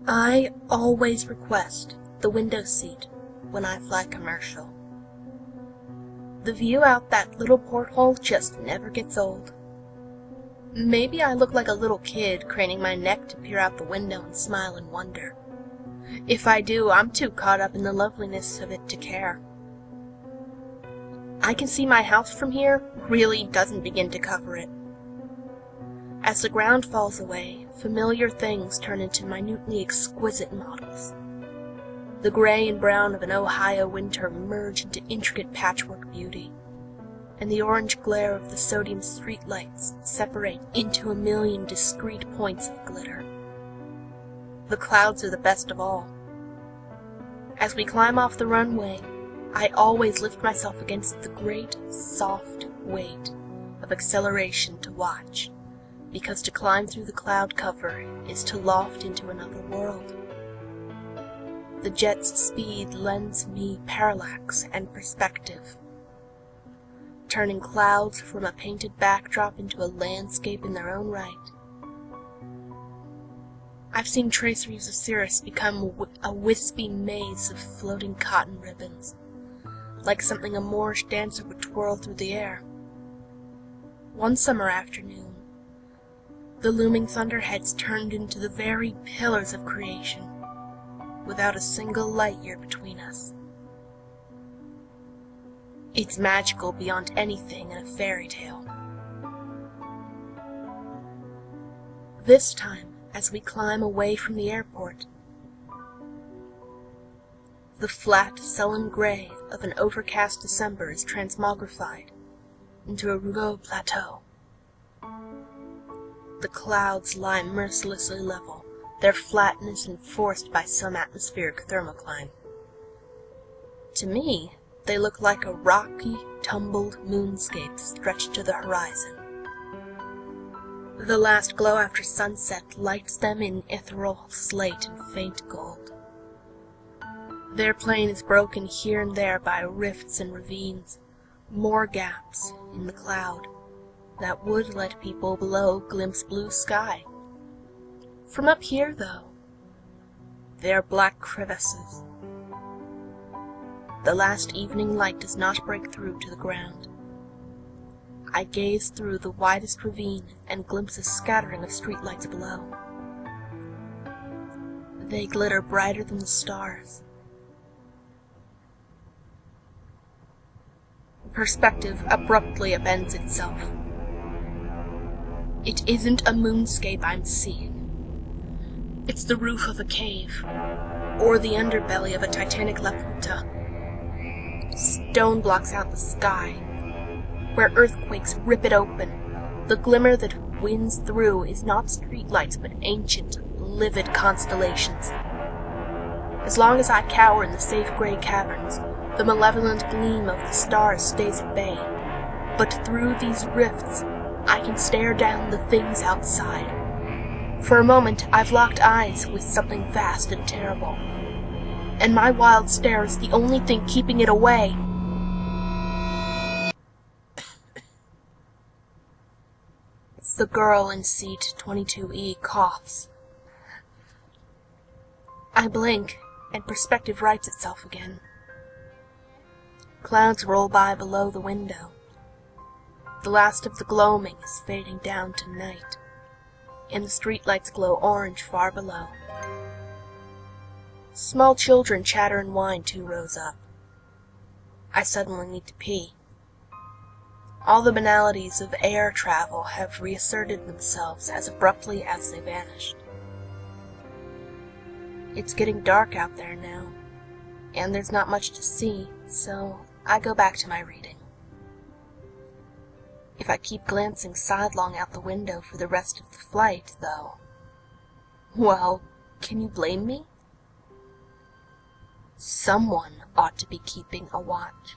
I always request the window seat when I fly commercial. The view out that little porthole just never gets old. Maybe I look like a little kid craning my neck to peer out the window and smile in wonder. If I do, I'm too caught up in the loveliness of it to care. I can see my house from here really doesn't begin to cover it. As the ground falls away, familiar things turn into minutely exquisite models. The gray and brown of an Ohio winter merge into intricate patchwork beauty, and the orange glare of the sodium streetlights separate into a million discrete points of glitter. The clouds are the best of all. As we climb off the runway, I always lift myself against the great, soft weight of acceleration to watch, because to climb through the cloud cover is to loft into another world. The jet's speed lends me parallax and perspective, turning clouds from a painted backdrop into a landscape in their own right. I've seen traceries of cirrus become a wispy maze of floating cotton ribbons, like something a Moorish dancer would twirl through the air. One summer afternoon, the looming thunderheads turned into the very pillars of creation, without a single light year between us. It's magical beyond anything in a fairy tale. This time, as we climb away from the airport, the flat, sullen gray of an overcast December is transmogrified into a rugged plateau. The clouds lie mercilessly level, their flatness enforced by some atmospheric thermocline. To me, they look like a rocky, tumbled moonscape stretched to the horizon. The last glow after sunset lights them in ethereal slate and faint gold. Their plane is broken here and there by rifts and ravines, more gaps in the cloud that would let people below glimpse blue sky. From up here, though, they are black crevices. The last evening light does not break through to the ground. I gaze through the widest ravine and glimpse a scattering of streetlights below. They glitter brighter than the stars. Perspective abruptly upends itself. It isn't a moonscape I'm seeing. It's the roof of a cave, or the underbelly of a Titanic Laputa. Stone blocks out the sky, where earthquakes rip it open. The glimmer that wins through is not streetlights, but ancient, livid constellations. As long as I cower in the safe gray caverns, the malevolent gleam of the stars stays at bay. But through these rifts, I can stare down the things outside. For a moment, I've locked eyes with something vast and terrible, and my wild stare is the only thing keeping it away. It's the girl in seat 22E coughs. I blink, and perspective rights itself again. Clouds roll by below the window. The last of the gloaming is fading down to night, and the streetlights glow orange far below. Small children chatter and whine 2 rows up. I suddenly need to pee. All the banalities of air travel have reasserted themselves as abruptly as they vanished. It's getting dark out there now, and there's not much to see, so I go back to my reading. If I keep glancing sidelong out the window for the rest of the flight, though, well, can you blame me? Someone ought to be keeping a watch.